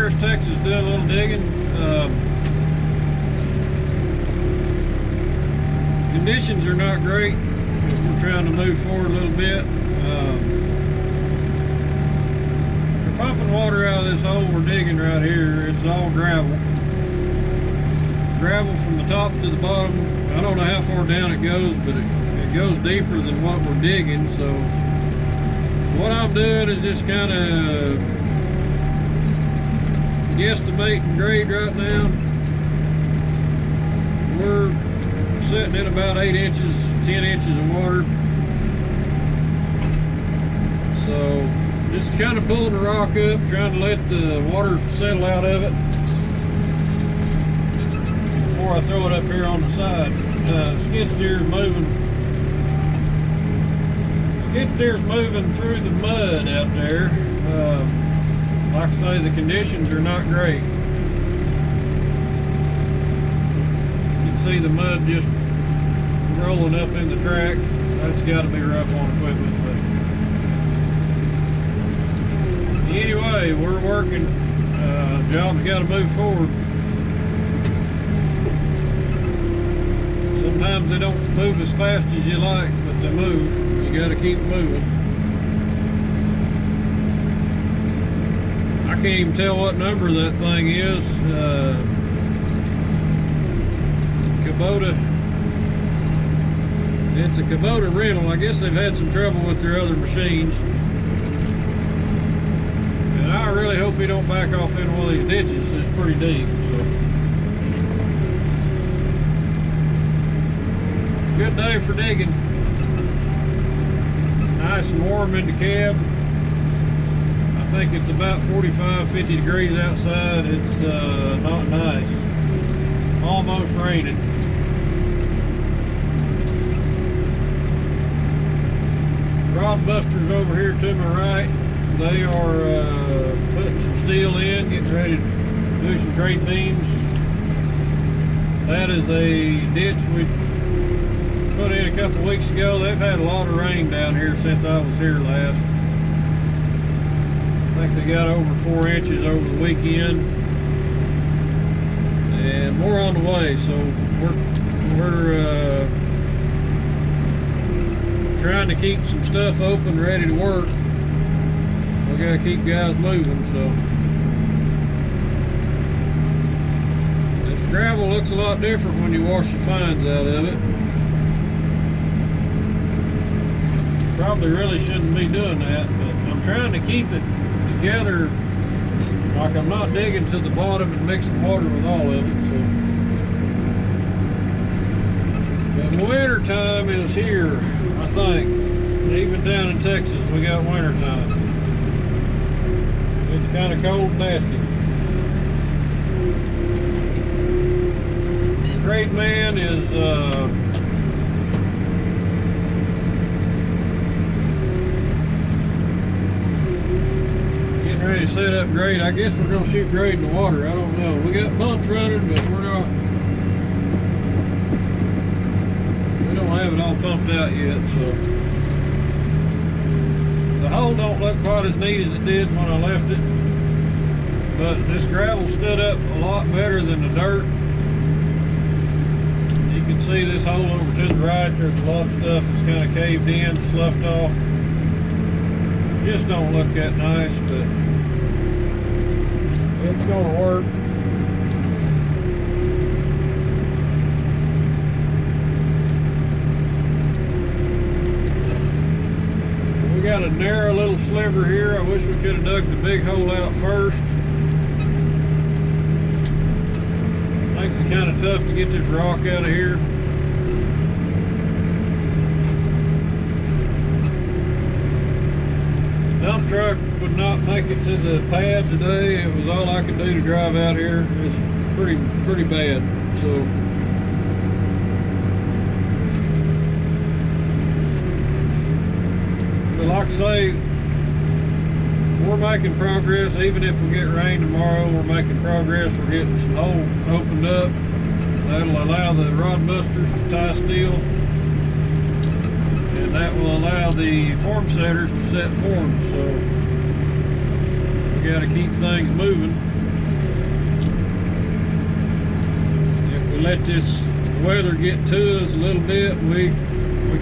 Paris, Texas, doing a little digging. Conditions are not great. We're trying to move forward a little bit. We're pumping water out of this hole we're digging right here. It's all gravel. Gravel from the top to the bottom. I don't know how far down it goes, but it goes deeper than what we're digging. So what I'm doing is just kind of guesstimating grade right now. We're sitting at about 8 inches, 10 inches of water. So just kind of pulling the rock up, trying to let the water settle out of it before I throw it up here on the side. Skid steer's moving. Skid steer's moving through the mud out there. Like I say, the conditions are not great. You can see the mud just rolling up in the tracks. That's got to be rough on equipment. But anyway, we're working. Job's got to move forward. Sometimes they don't move as fast as you like, but they move. You got to keep moving. I can't even tell what number that thing is. Kubota. It's a Kubota rental. I guess they've had some trouble with their other machines. And I really hope he don't back off in one of these ditches. It's pretty deep. So. Good day for digging. Nice and warm in the cab. I think it's about 45, 50 degrees outside. It's not nice. Almost raining. Rod busters over here to my right. They are putting some steel in, getting ready to do some grate beams. That is a ditch we put in a couple weeks ago. They've had a lot of rain down here since I was here last. I think they got over 4 inches over the weekend, and more on the way. So we're trying to keep some stuff open, ready to work. We gotta keep guys moving. So this gravel looks a lot different when you wash the fines out of it. Probably really shouldn't be doing that, but I'm trying to keep it together, like I'm not digging to the bottom and mixing water with all of it. So, but winter time is here, I think. Even down in Texas, we got winter time. It's kind of cold and nasty. The grade man is ready to set up grade. I guess we're gonna shoot grade in the water. I don't know. We got pumps running, but we don't have it all pumped out yet. So the hole don't look quite as neat as it did when I left it, but this gravel stood up a lot better than the dirt. You can see this hole over to the right. There's a lot of stuff that's kind of caved in, sloughed off. Just don't look that nice, but it's gonna work. We got a narrow little sliver here. I wish we could have dug the big hole out first. Makes it kind of tough to get this rock out of here. Dump truck would not make it to the pad today. It was all I could do to drive out here. It's pretty bad. So but like I say, we're making progress. Even if we get rain tomorrow, we're making progress. We're getting some holes opened up. That'll allow the rod busters to tie steel, and that will allow the form setters to set forms. So we got to keep things moving. we let this weather get to us a little bit, we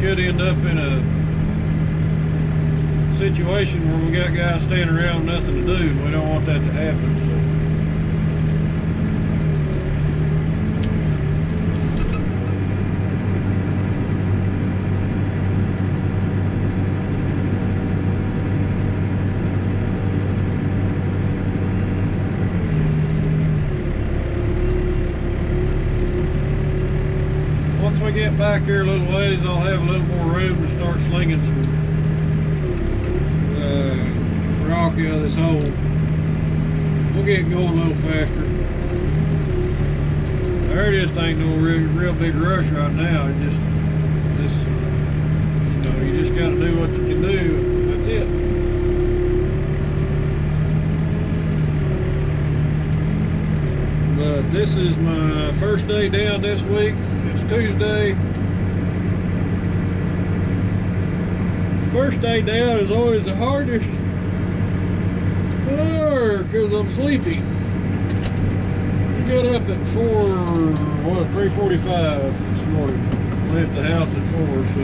could end up in a situation where we got guys standing around with nothing to do, and we don't want that to happen. So. Once we get back here a little ways, I'll have a little more room to start slinging some rock out of this hole. We'll get going a little faster. There just ain't no real big rush right now. It just you know, you just gotta do what you can do. That's it. But this is my first day down this week. It's Tuesday. First day down is always the hardest because I'm sleepy. I got up at 3:45 this morning. Left the house at 4, so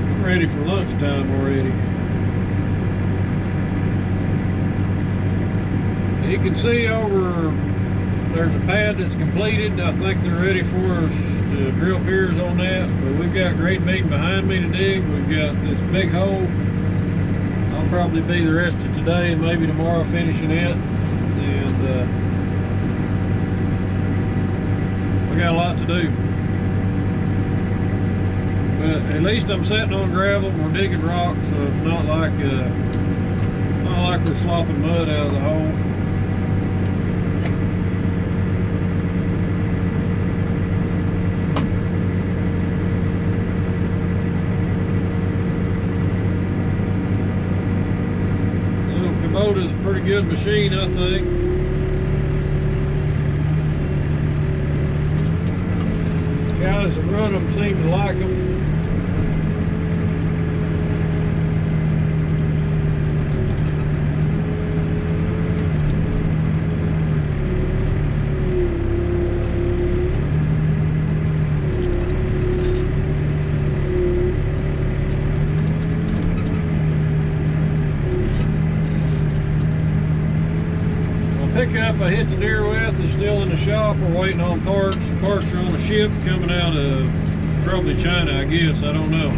I'm ready for lunchtime already. You can see over there's a pad that's completed. I think they're ready for us to drill piers on that, but we've got grade beam behind me to dig. We've got this big hole. I'll probably be the rest of today and maybe tomorrow finishing it, and we got a lot to do. But at least I'm sitting on gravel and we're digging rock, so it's not like we're slopping mud out of the hole. Kubota's a pretty good machine, I think. Guys that run them seem to like them. Pickup I hit the deer with is still in the shop. We're waiting on parts. The parts are on a ship coming out of probably China, I guess. I don't know.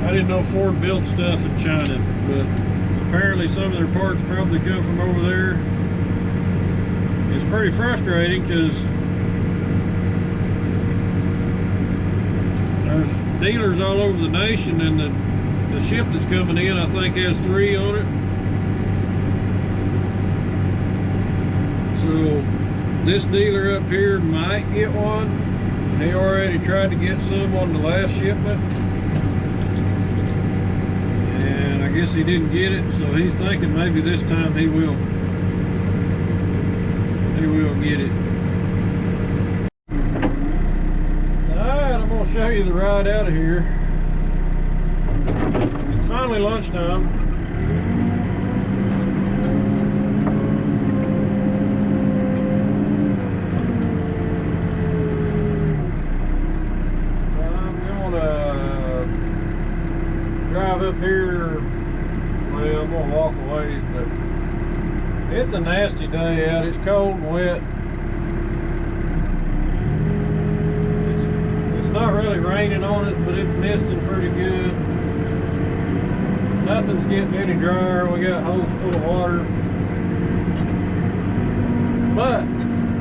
I didn't know Ford built stuff in China, but apparently some of their parts probably come from over there. It's pretty frustrating because there's dealers all over the nation, and the ship that's coming in I think has 3 on it. So this dealer up here might get one. He already tried to get some on the last shipment, and I guess he didn't get it, so he's thinking maybe this time he will get it. Alright, I'm going to show you the ride out of here. It's finally lunchtime. Drive up here, well, I'm gonna walk a ways, but it's a nasty day out. It's cold and wet. It's not really raining on us, but it's misting pretty good. Nothing's getting any drier. We got hose full of water, but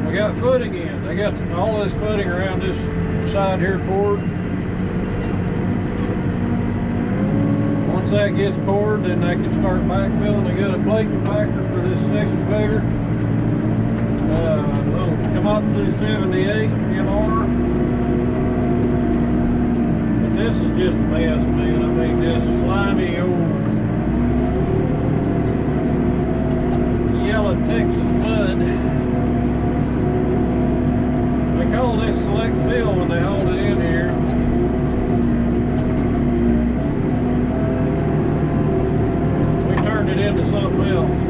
we got footing in. They got all this footing around this side here poured. Once that gets poured, then they can start backfilling. They got a plate compactor for this excavator. Little Komatsu 78 MR. But this is just a mess, man. I mean, this slimy old yellow Texas mud. They call this select fill when they hold it in here. It into something else.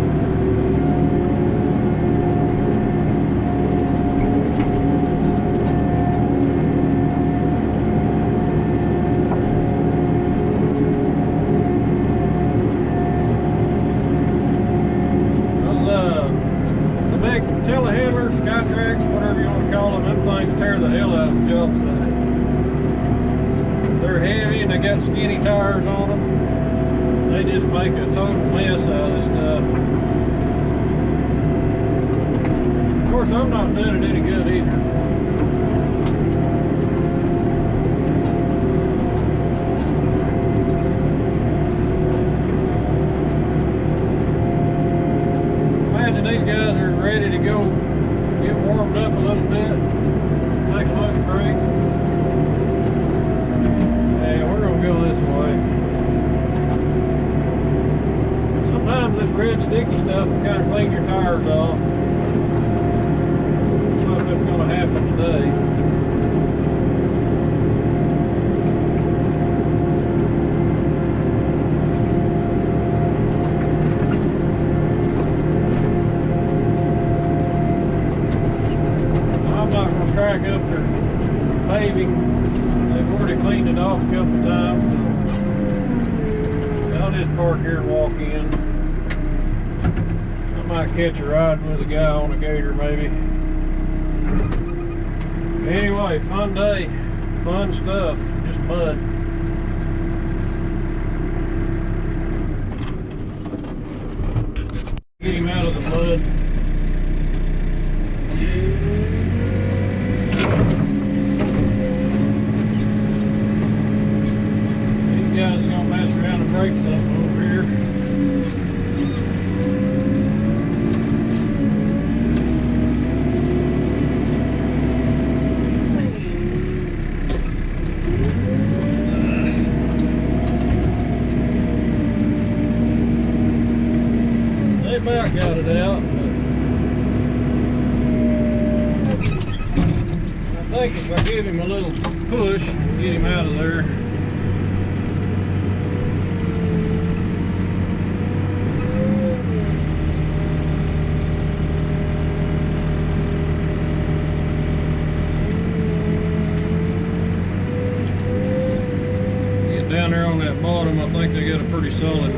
tracks, whatever you want to call them, them things tear the hell out of the job site. They're heavy and they got skinny tires on them. They just make a total mess out of this stuff. Of course, I'm not doing it any good either. Imagine these guys are ready to go get warmed up a little bit, take a lunch break. Hey, we're gonna go this way. Sometimes this red sticky stuff can kind of clean your tires off. I don't know if that's gonna happen today. Crack up their paving. They've already cleaned it off a couple times, so I'll just park here and walk in. I might catch a ride with a guy on a gator maybe. Anyway, fun day, fun stuff, just mud. Get him out of the mud. Break something over here. They about got it out. I think if I give him a little push, get him out of there. Down there on that bottom, I think they got a pretty solid.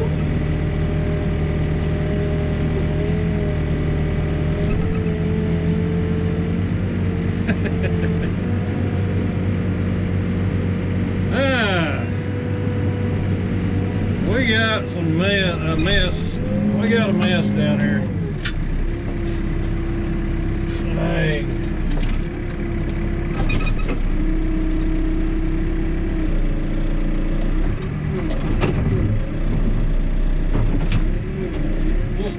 We got some mess. We got a mess down here. Dang.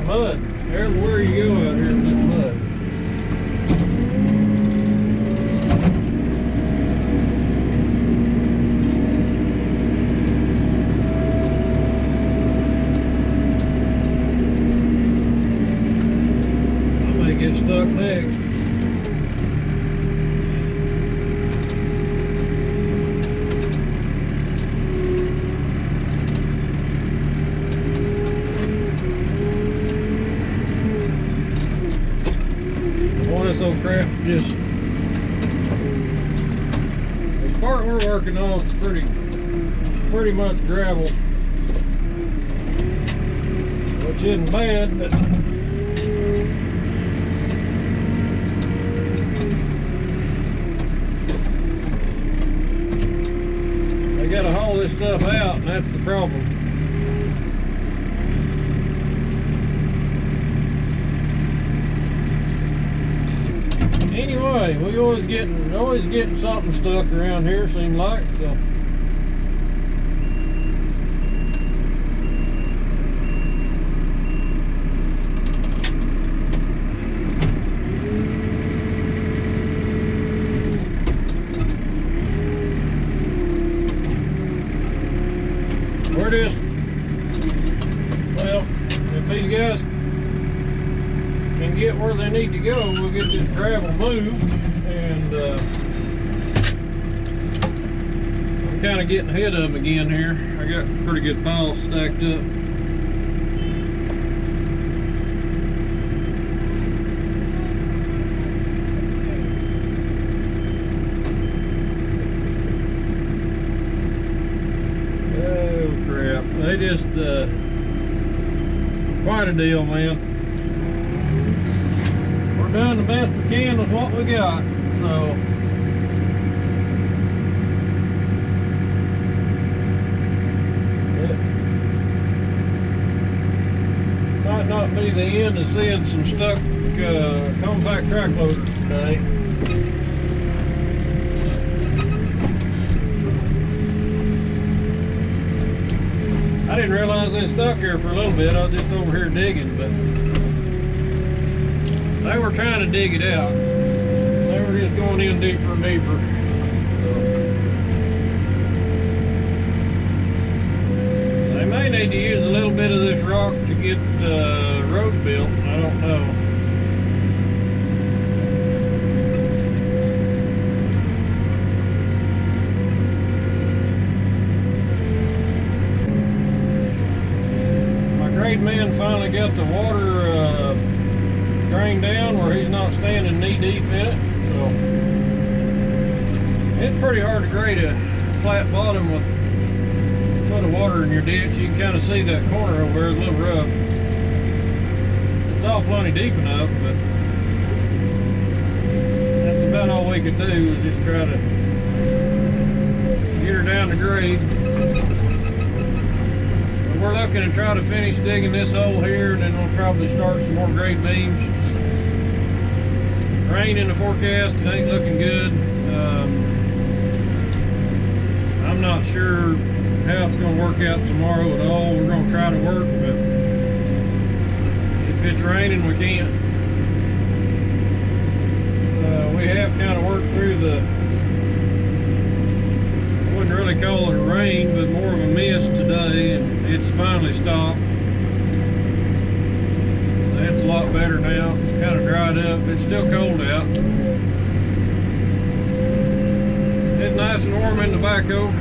Mud. Everywhere you go out here in this mud. I may get stuck next. This old crap just, this part we're working on is pretty much gravel, which isn't bad, but they gotta haul this stuff out, and that's the problem. Anyway, we always getting something stuck around here, seems like, so. We're just, well, if these guys can get where they need to go, we'll get this gravel moved, and I'm kind of getting ahead of them again here. I got pretty good piles stacked up. Oh crap, they just quite a deal, man. doing the best we can with what we got. So it might not be the end of seeing some stuck compact track loaders today. I didn't realize they stuck here for a little bit. I was just over here digging, but they were trying to dig it out. They were just going in deeper and deeper. So they may need to use a little bit of this rock to get the road built. I don't know. Man finally got the water drained down where he's not standing knee deep in it. So it's pretty hard to grade a flat bottom with a foot of water in your ditch. You can kind of see that corner over there is a little rough. It's all plenty deep enough, but that's about all we could do is just try to get her down to grade. We're looking to try to finish digging this hole here, and then we'll probably start some more grade beams. Rain in the forecast, it ain't looking good. I'm not sure how it's going to work out tomorrow at all. We're going to try to work, but if it's raining, we can't. We have kind of worked through the, I wouldn't really call it a rain, but more of a mist today, and it's finally stopped. It's a lot better now. Kind of dried up. It's still cold out. It's nice and warm in the backhoe.